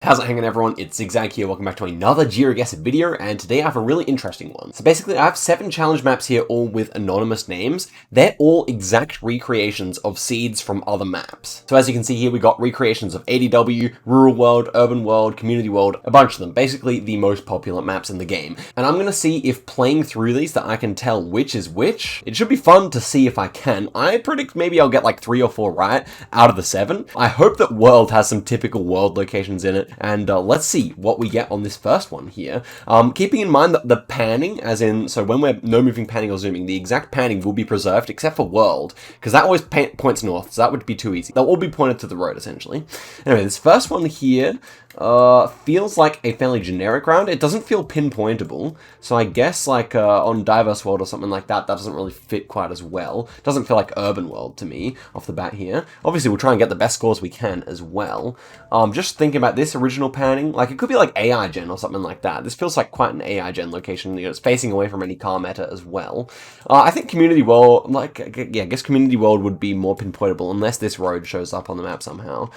How's it hanging, everyone? It's Zigzag here. Welcome back to another Geoguessr video, and today I have a really interesting one. So basically, I have 7 challenge maps here, all with anonymous names. They're all exact recreations of seeds from other maps. So as you can see here, we got recreations of ADW, Rural World, Urban World, Community World, a bunch of them. Basically, the most popular maps in the game. And I'm gonna see if playing through these that I can tell which is which. It should be fun to see if I can. I predict maybe I'll get like 3 or 4 right out of the 7. I hope that World has some typical World locations in it. And let's see what we get on this first one here. Keeping in mind that the panning, as in, so when we're no moving, panning, or zooming, the exact panning will be preserved except for World, because that always points north, so that would be too easy. They'll all be pointed to the road, essentially. Anyway, this first one here feels like a fairly generic round. It doesn't feel pinpointable, so I guess like on Diverse World or something like that, that doesn't really fit quite as well. It doesn't feel like Urban World to me off the bat here. Obviously, we'll try and get the best scores we can as well. Just thinking about this original panning, like it could be like AI Gen or something like that. This feels like quite an AI Gen location. You know, it's facing away from any car meta as well. I think Community World, like, yeah, I guess Community World would be more pinpointable unless this road shows up on the map somehow.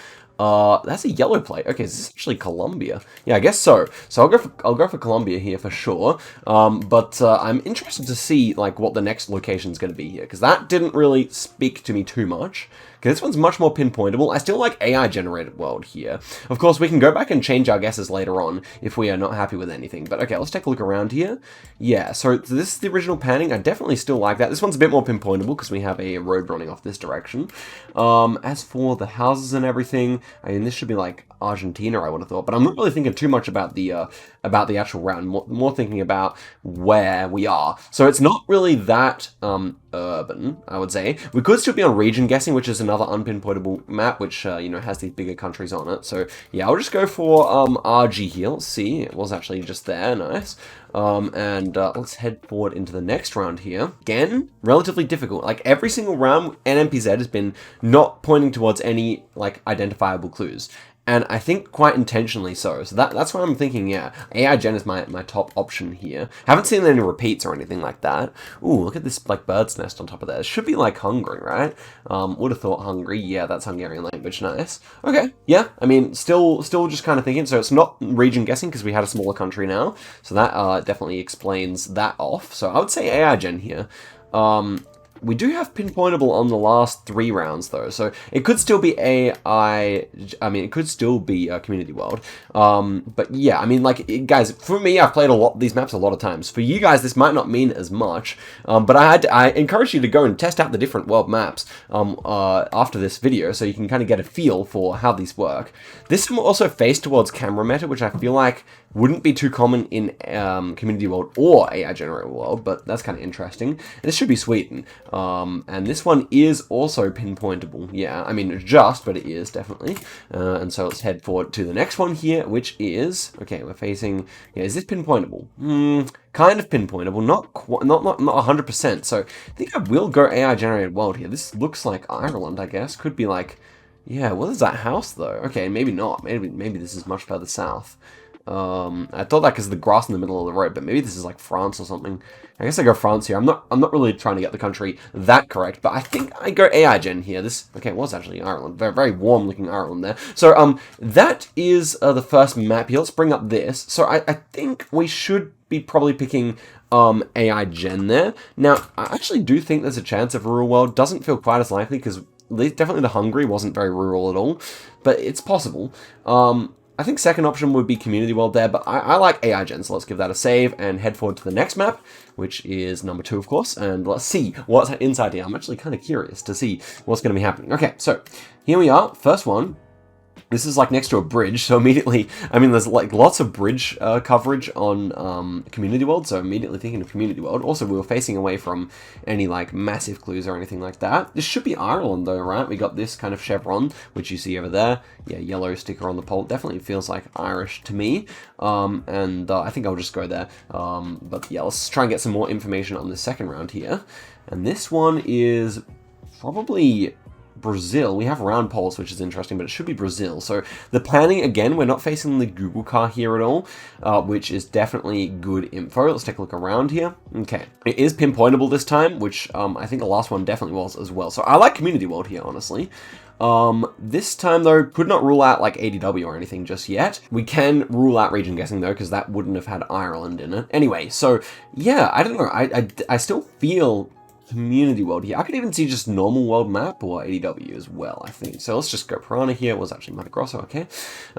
That's a yellow plate. Okay, is this actually Colombia? Yeah, I guess so. So I'll go for Colombia here for sure. But I'm interested to see like what the next location is going to be here, because that didn't really speak to me too much. Because this one's much more pinpointable. I still like AI generated world here. Of course, we can go back and change our guesses later on if we are not happy with anything. But okay, let's take a look around here. Yeah, so this is the original panning. I definitely still like that. This one's a bit more pinpointable because we have a road running off this direction. As for the houses and everything, I mean, this should be like Argentina, I would have thought. But I'm not really thinking too much about the actual round. More thinking about where we are. So it's not really that urban, I would say. We could still be on region guessing, which is another unpinpointable map, which you know, has these bigger countries on it. So yeah, I'll just go for RG here. Let's see, it was actually just there. Nice. Let's head forward into the next round here. Again, relatively difficult. Like every single round, NMPZ has been not pointing towards any like identifiable clues. And I think quite intentionally so. So that's why I'm thinking, yeah, AI Gen is my top option here. Haven't seen any repeats or anything like that. Ooh, look at this like bird's nest on top of there. It should be like Hungary, right? Would have thought Hungary. Yeah, that's Hungarian language. Nice. Okay, yeah. I mean, still just kind of thinking. So it's not region guessing because we had a smaller country now. So that definitely explains that off. So I would say AI Gen here. We do have pinpointable on the last 3 rounds, though, so it could still be AI, I mean, it could still be Community World, but yeah, I mean, like, guys, for me, I've played these maps a lot of times. For you guys, this might not mean as much, but I encourage you to go and test out the different world maps after this video, so you can kind of get a feel for how these work. This will also face towards camera meta, which I feel like wouldn't be too common in Community World or AI Generated World, but that's kind of interesting. This should be Sweden. And this one is also pinpointable. Yeah, I mean, but it is definitely. And so let's head forward to the next one here, which is, okay, we're facing, yeah, is this pinpointable? Kind of pinpointable, not 100%. So I think I will go AI Generated World here. This looks like Ireland, I guess. Could be like, yeah, what is that house though? Okay, maybe not. Maybe this is much further south. I thought that because of the grass in the middle of the road, but maybe this is like France or something. I guess I go France here. I'm not really trying to get the country that correct, but I think I go AI Gen here. This, okay, it was actually Ireland. Very, very warm looking Ireland there. So, that is the first map here. Let's bring up this. So I think we should be probably picking AI Gen there. Now, I actually do think there's a chance of Rural World. Doesn't feel quite as likely because definitely the Hungary wasn't very rural at all, but it's possible. I think second option would be Community World there, but I like AI Gen, so let's give that a save and head forward to the next map, which is number 2, of course, and let's see what's inside here. I'm actually kind of curious to see what's going to be happening. Okay, so here we are, first one. This is like next to a bridge, so immediately, I mean, there's like lots of bridge coverage on Community World, so immediately thinking of Community World. Also, we were facing away from any like massive clues or anything like that. This should be Ireland though, right? We got this kind of chevron, which you see over there. Yeah, yellow sticker on the pole. Definitely feels like Irish to me. I think I'll just go there. But yeah, let's try and get some more information on the second round here. And this one is probably Brazil. We have round poles, which is interesting, but it should be Brazil. So the planning, again, we're not facing the Google car here at all, which is definitely good info. Let's take a look around here. Okay, it is pinpointable this time, which I think the last one definitely was as well. So I like Community World here, honestly. This time, though, could not rule out, like, ADW or anything just yet. We can rule out region guessing, though, because that wouldn't have had Ireland in it. Anyway, so, yeah, I don't know. I still feel community world here. I could even see just normal world map or ADW as well, I think. So let's just go Piranha here. It was actually Monte Grosso, okay.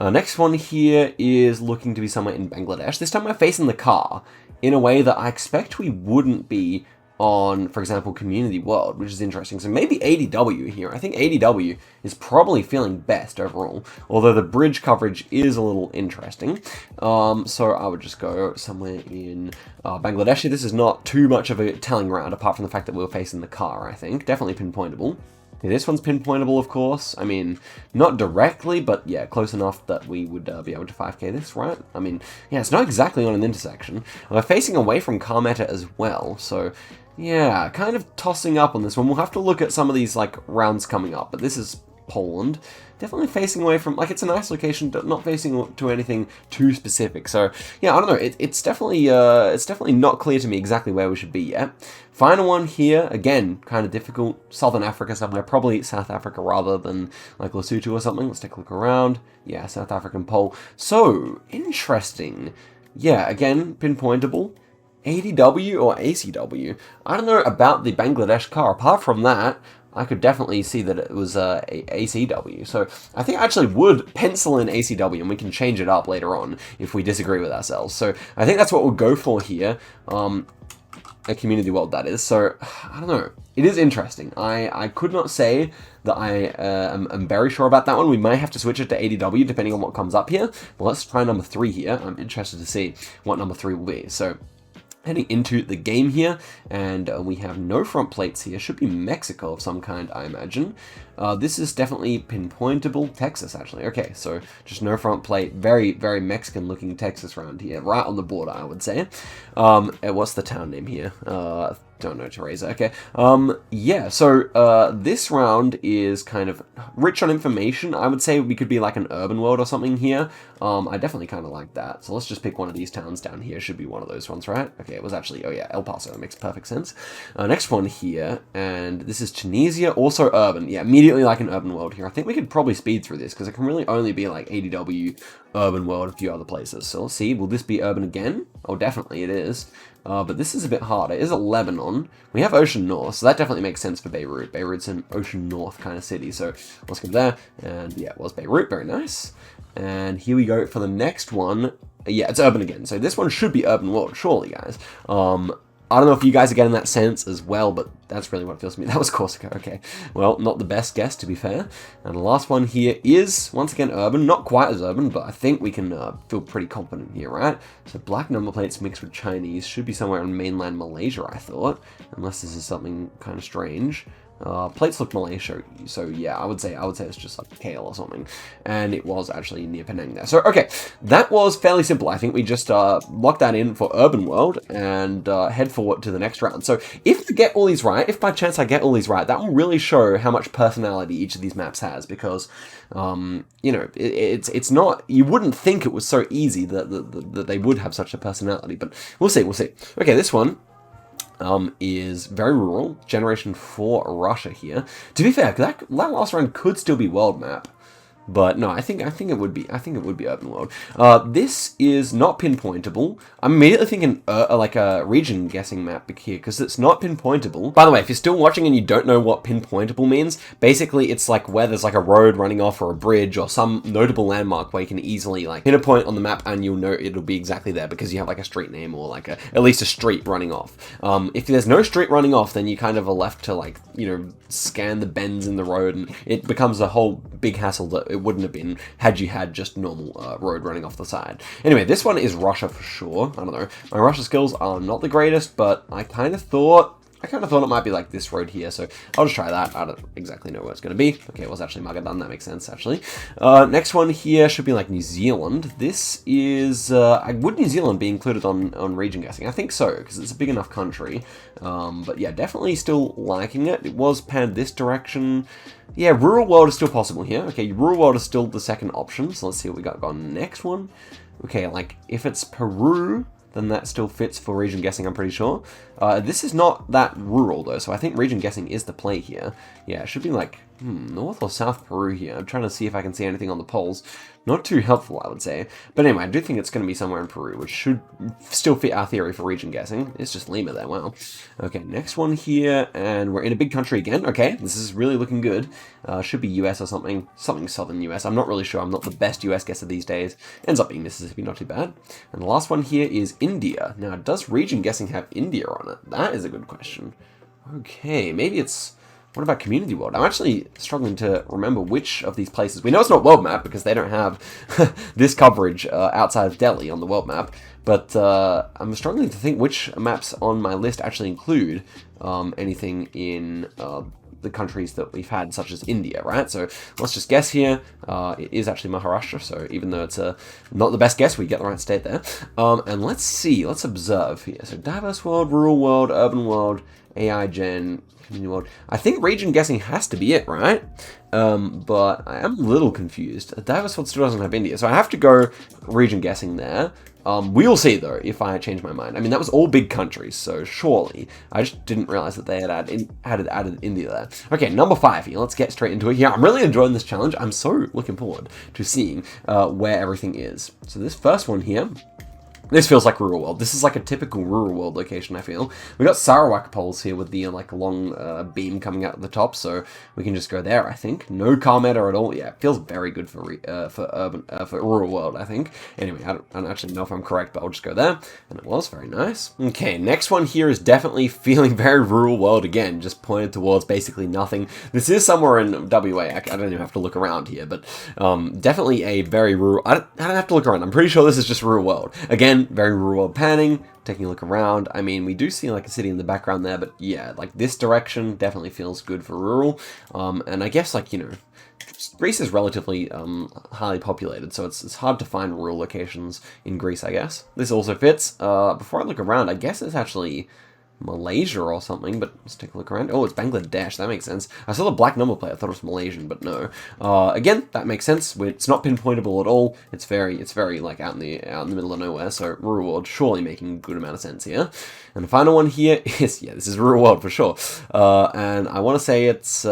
Next one here is looking to be somewhere in Bangladesh. This time we're facing the car in a way that I expect we wouldn't be on, for example, Community World, which is interesting. So maybe ADW here. I think ADW is probably feeling best overall, although the bridge coverage is a little interesting. So I would just go somewhere in Bangladesh. This is not too much of a telling ground, apart from the fact that we were facing the car, I think. Definitely pinpointable. Yeah, this one's pinpointable, of course. I mean, not directly, but yeah, close enough that we would be able to 5k this, right? I mean, yeah, it's not exactly on an intersection. We're facing away from car meta as well, so yeah, kind of tossing up on this one. We'll have to look at some of these, like, rounds coming up, but this is Poland. Definitely facing away from, like, it's a nice location, but not facing to anything too specific. So, yeah, I don't know. It's definitely not clear to me exactly where we should be yet. Final one here, again, kind of difficult. Southern Africa somewhere, probably South Africa rather than, like, Lesotho or something. Let's take a look around. Yeah, South African pole. So, interesting. Yeah, again, pinpointable. ADW or ACW. I don't know about the Bangladesh car. Apart from that, I could definitely see that it was ACW. So I think I actually would pencil in ACW, and we can change it up later on if we disagree with ourselves. So I think that's what we'll go for here. A community world, that is. So I don't know. It is interesting. I could not say that I am very sure about that one. We may have to switch it to ADW depending on what comes up here. But let's try number 3 here. I'm interested to see what number 3 will be. So heading into the game here, and we have no front plates here. Should be Mexico of some kind, I imagine. This is definitely pinpointable. Texas, actually. Okay, so just no front plate. Very, very Mexican-looking Texas round here. Right on the border, I would say. What's the town name here? Don't know, Teresa. Okay. Yeah, so this round is kind of rich on information. I would say we could be like an urban world or something here. I definitely kind of like that. So let's just pick one of these towns down here. Should be one of those ones, right? Okay, it was actually, oh yeah, El Paso. That makes perfect sense. Next one here, and this is Tunisia, also urban. Yeah, immediately like an urban world here. I think we could probably speed through this because it can really only be like ADW, urban world, a few other places. So let's see, will this be urban again? Oh, definitely it is. But this is a bit harder. It is a Lebanon. We have Ocean North, so that definitely makes sense for Beirut. Beirut's an Ocean North kind of city, so let's go there. And yeah, it was Beirut. Very nice. And here we go for the next one. Yeah, it's urban again. So this one should be urban world, surely, guys. I don't know if you guys are getting that sense as well, but that's really what it feels to me. That was Corsica, okay. Well, not the best guess, to be fair. And the last one here is, once again, urban. Not quite as urban, but I think we can feel pretty confident here, right? So black number plates mixed with Chinese. Should be somewhere in mainland Malaysia, I thought. Unless this is something kind of strange. Plates look Malaysia, so yeah, I would say it's just like kale or something, and it was actually near Penang there. So okay, that was fairly simple. I think we just lock that in for urban world and head forward to the next round. So if I get all these right, if by chance I get all these right, that will really show how much personality each of these maps has, because you know, it's not, you wouldn't think it was so easy that they would have such a personality, but we'll see. Okay, this one is very rural, Generation 4 Russia here. To be fair, that last round could still be world map. But no, I think it would be urban world. This is not pinpointable. I'm immediately thinking like a region guessing map here because it's not pinpointable. By the way, if you're still watching and you don't know what pinpointable means, basically it's like where there's like a road running off or a bridge or some notable landmark where you can easily like hit a point on the map and you'll know it'll be exactly there because you have like a street name or like at least a street running off. If there's no street running off, then you kind of are left to like, you know, scan the bends in the road, and it becomes a whole big hassle that it wouldn't have been had you had just normal road running off the side. Anyway, this one is Russia for sure. I don't know. My Russia skills are not the greatest, but I kind of thought it might be like this road here, so I'll just try that. I don't exactly know where it's going to be. Okay, it was actually Magadan. That makes sense, actually. Next one here should be like New Zealand. This is... would New Zealand be included on region guessing? I think so, because it's a big enough country. But yeah, definitely still liking it. It was panned this direction. Yeah, rural world is still possible here. Okay, rural world is still the second option, so let's see what we got next one. Okay, like, if it's Peru, then that still fits for region guessing, I'm pretty sure. This is not that rural, though, so I think region guessing is the play here. Yeah, it should be, like, North or South Peru here. I'm trying to see if I can see anything on the poles. Not too helpful, I would say. But anyway, I do think it's going to be somewhere in Peru, which should still fit our theory for region guessing. It's just Lima there, wow. Okay, next one here, and we're in a big country again. Okay, this is really looking good. Should be US or something. Something southern US. I'm not really sure. I'm not the best US guesser these days. Ends up being Mississippi, not too bad. And the last one here is India. Now, does region guessing have India on it? That is a good question. Okay, maybe it's... What about Community World? I'm actually struggling to remember which of these places. We know it's not World Map because they don't have this coverage outside of Delhi on the World Map. But I'm struggling to think which maps on my list actually include anything in the countries that we've had, such as India, right? So let's just guess here. It is actually Maharashtra, so even though it's not the best guess, we get the right state there. And let's see, let's observe here. So diverse world, rural world, urban world, AI gen, community world. I think region guessing has to be it, right? But I am a little confused. Diverse world still doesn't have India, so I have to go region guessing there. We'll see, though, if I change my mind. I mean, that was all big countries, so surely. I just didn't realize that they had added India there. Okay, number 5 here. Let's get straight into it here. I'm really enjoying this challenge. I'm so looking forward to seeing where everything is. So this first one here, this feels like rural world. This is like a typical rural world location, I feel. We got Sarawak poles here with the like long beam coming out at the top, so we can just go there, I think. No car meta at all. Yeah, it feels very good for rural world, I think. Anyway, I don't actually know if I'm correct, but I'll just go there. And it was very nice. Okay, next one here is definitely feeling very rural world again, just pointed towards basically nothing. This is somewhere in WA. I don't even have to look around here, but definitely a very rural. I don't have to look around. I'm pretty sure this is just rural world. Again, very rural panning, taking a look around. I mean, we do see like a city in the background there, but yeah, like this direction definitely feels good for rural. And I guess like, you know, Greece is relatively highly populated, so it's hard to find rural locations in Greece, I guess. This also fits. Before I look around, I guess it's actually Malaysia or something, but let's take a look around. Oh, it's Bangladesh. That makes sense. I saw the black number plate. I thought it was Malaysian, but no. Again, that makes sense. It's not pinpointable at all. It's very like out in the middle of nowhere. So rural world surely making a good amount of sense here. And the final one here is this is rural world for sure. And I want to say it's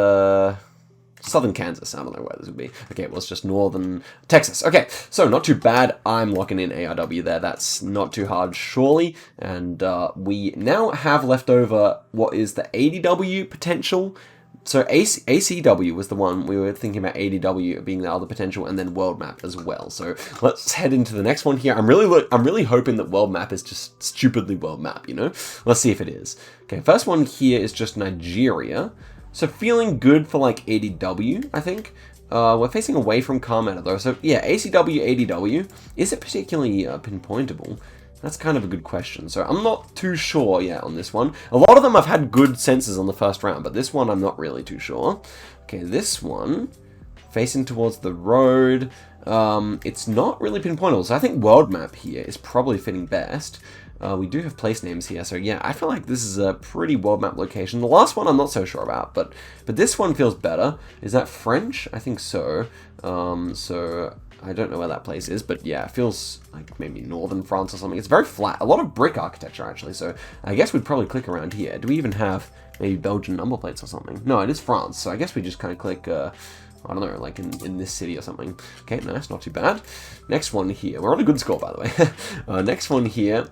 southern Kansas. I don't know where this would be. Okay, well, it's just northern Texas. Okay, so not too bad. I'm locking in ARW there. That's not too hard, surely. And we now have left over what is the ADW potential. So ACW was the one we were thinking about, ADW being the other potential, and then world map as well. So let's head into the next one here. I'm really hoping that world map is just stupidly world map, you know? Let's see if it is. Okay, first one here is just Nigeria. So feeling good for like ADW, I think. We're facing away from car meta though. So yeah, ACW, ADW. Is it particularly pinpointable? That's kind of a good question. So I'm not too sure yet on this one. A lot of them I've had good senses on the first round, but this one I'm not really too sure. Okay, this one, facing towards the road. It's not really pinpointable. So I think world map here is probably fitting best. We do have place names here, so yeah, I feel like this is a pretty world map location. The last one I'm not so sure about, but this one feels better. Is that French? I think so. So I don't know where that place is, but yeah, it feels like maybe northern France or something. It's very flat. A lot of brick architecture, actually, so I guess we'd probably click around here. Do we even have maybe Belgian number plates or something? No, it is France, so I guess we just kind of click... I don't know, like in this city or something. Okay, nice, not too bad. Next one here. We're on a good score, by the way. Next one here.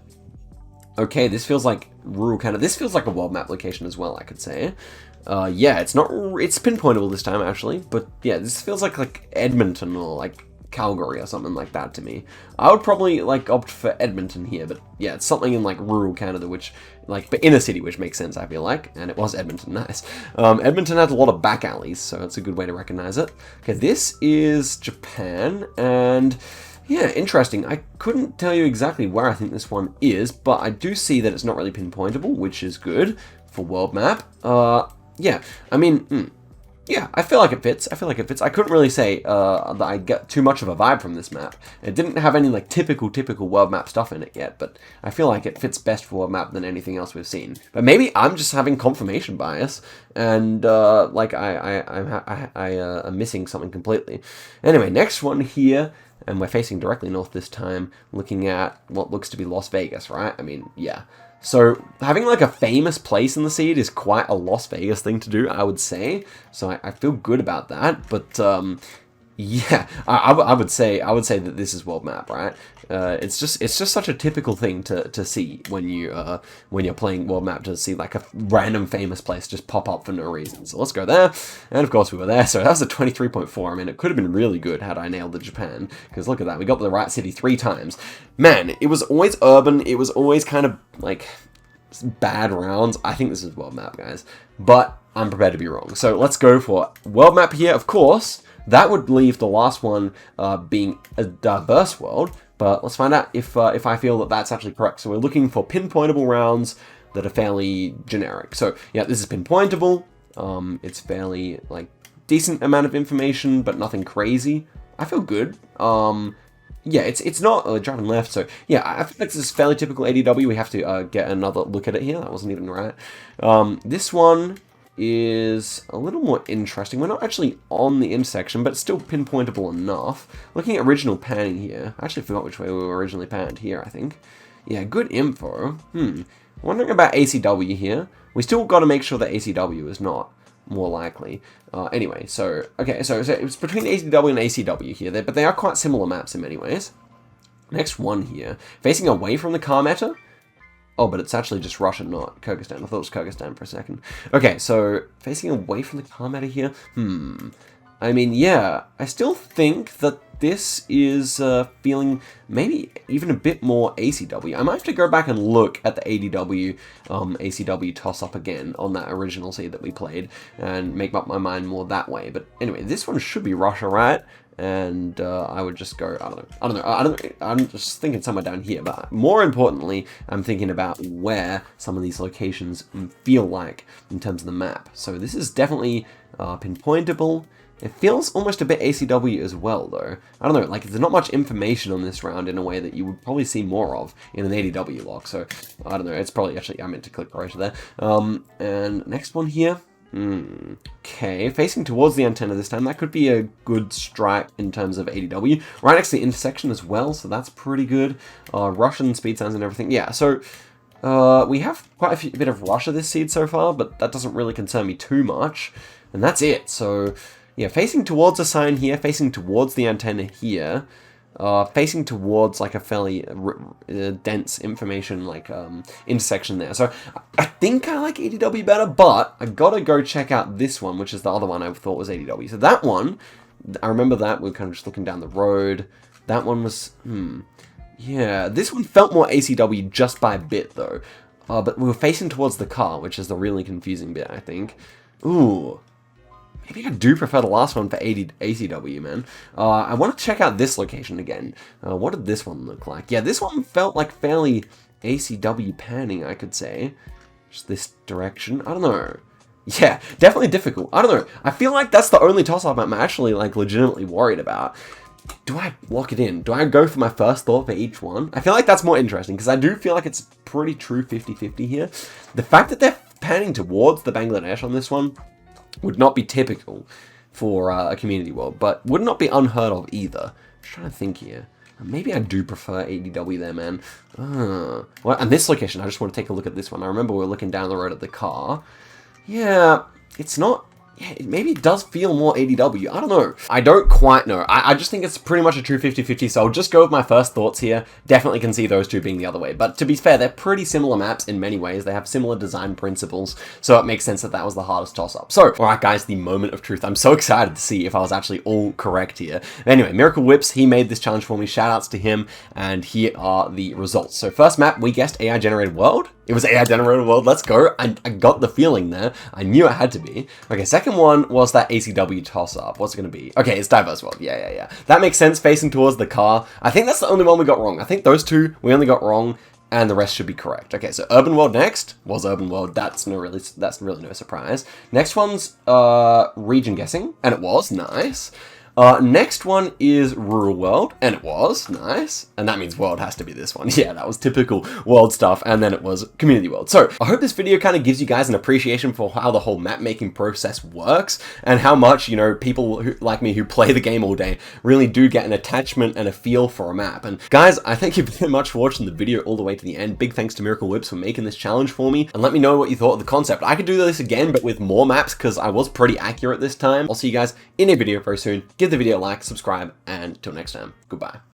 Okay, this feels like rural Canada. This feels like a world map location as well, I could say. Yeah, it's pinpointable this time, actually. But yeah, this feels like Edmonton or like Calgary or something like that to me. I would probably like opt for Edmonton here, but yeah, it's something in like rural Canada, which like, but in a city, which makes sense, I feel like. And it was Edmonton, nice. Edmonton has a lot of back alleys, so it's a good way to recognize it. Okay, this is Japan, and yeah, interesting. I couldn't tell you exactly where I think this one is, but I do see that it's not really pinpointable, which is good for world map. Yeah, I mean, yeah, I feel like it fits. I couldn't really say that I get too much of a vibe from this map. It didn't have any like typical world map stuff in it yet, but I feel like it fits best for world map than anything else we've seen. But maybe I'm just having confirmation bias, and like I'm missing something completely. Anyway, next one here. and we're facing directly north this time, looking at what looks to be Las Vegas, right? I mean, yeah. So having like a famous place in the seed is quite a Las Vegas thing to do, I would say. So I feel good about that. But yeah, I would say that this is world map, right? It's just such a typical thing to see when you're playing world map, to see like a random famous place just pop up for no reason. So let's go there, and of course we were there. So that was a 23.4. I mean, it could have been really good had I nailed the Japan, because look at that, we got the right city 3 times. Man, it was always urban. It was always kind of like bad rounds. I think this is world map, guys, but I'm prepared to be wrong. So let's go for world map here, of course. That would leave the last one being a diverse world, but let's find out if I feel that that's actually correct. So we're looking for pinpointable rounds that are fairly generic. So yeah, this is pinpointable. It's fairly like decent amount of information, but nothing crazy. I feel good. Yeah, it's not driving left, so yeah, I feel like this is fairly typical ADW. We have to get another look at it here. That wasn't even right. This one is a little more interesting. We're not actually on the intersection, but it's still pinpointable enough. Looking at original panning here, I actually forgot which way we were originally panned here, I think. Yeah, good info. Wondering about ACW here. We still got to make sure that ACW is not more likely. Anyway, so, okay, so it's between ACW and ACW here, but they are quite similar maps in many ways. Next one here, facing away from the car meta. Oh, but it's actually just Russia, not Kyrgyzstan. I thought it was Kyrgyzstan for a second. Okay, so facing away from the car meta here. I mean, yeah, I still think that this is feeling maybe even a bit more ACW. I might have to go back and look at the ADW, ACW toss-up again on that original seed that we played and make up my mind more that way. But anyway, this one should be Russia, right? And I would just go, I don't know, I'm just thinking somewhere down here, but more importantly, I'm thinking about where some of these locations feel like in terms of the map. So this is definitely pinpointable. It feels almost a bit ACW as well, though. I don't know, like, there's not much information on this round in a way that you would probably see more of in an ADW lock, so I don't know, it's probably actually, I meant to click right there. And next one here. Okay, facing towards the antenna this time. That could be a good strike in terms of ADW. Right next to the intersection as well, so that's pretty good. Russian speed signs and everything. Yeah, so we have quite a bit of Russia this seed so far, but that doesn't really concern me too much. And that's it. So yeah, facing towards a sign here, facing towards the antenna here. Facing towards like a fairly dense information like intersection there. So I think I like ADW better, but I gotta go check out this one, which is the other one I thought was ADW. So that one, I remember that, we were kind of just looking down the road. That one was, yeah, this one felt more ACW just by a bit though. But we were facing towards the car, which is the really confusing bit, I think. Ooh. Maybe I do prefer the last one for ACW, man. I want to check out this location again. What did this one look like? Yeah, this one felt like fairly ACW panning, I could say. Just this direction. I don't know. Yeah, definitely difficult. I don't know. I feel like that's the only toss-up I'm actually, like, legitimately worried about. Do I lock it in? Do I go for my first thought for each one? I feel like that's more interesting, because I do feel like it's pretty true 50-50 here. The fact that they're panning towards the Bangladesh on this one would not be typical for a community world, but would not be unheard of either. I'm trying to think here. Maybe I do prefer ADW there, man. Well, and this location, I just want to take a look at this one. I remember we were looking down the road at the car. Yeah, it's not... Yeah, maybe it does feel more ADW. I don't know. I don't quite know. I just think it's pretty much a true 50-50, so I'll just go with my first thoughts here. Definitely can see those two being the other way. But to be fair, they're pretty similar maps in many ways. They have similar design principles, so it makes sense that that was the hardest toss-up. So, alright guys, the moment of truth. I'm so excited to see if I was actually all correct here. Anyway, Miracle Whips, he made this challenge for me. Shoutouts to him, and here are the results. So first map, we guessed AI-generated world. It was AI-generated world, let's go. I got the feeling there. I knew it had to be. Okay, second one was that ACW toss-up. What's it gonna be? Okay, it's diverse world. Yeah. That makes sense, facing towards the car. I think that's the only one we got wrong. I think those two we only got wrong, and the rest should be correct. Okay, so urban world next was urban world. That's really no surprise. Next one's region guessing, and it was nice. Next one is Rural World, and it was nice. And that means World has to be this one. Yeah, that was typical World stuff, and then it was Community World. So I hope this video kind of gives you guys an appreciation for how the whole map making process works, and how much, you know, people like me who play the game all day really do get an attachment and a feel for a map. And guys, I thank you very much for watching the video all the way to the end. Big thanks to Miracle Whips for making this challenge for me, and let me know what you thought of the concept. I could do this again, but with more maps, because I was pretty accurate this time. I'll see you guys in a video very soon. Give the video a like, subscribe, and till next time, goodbye.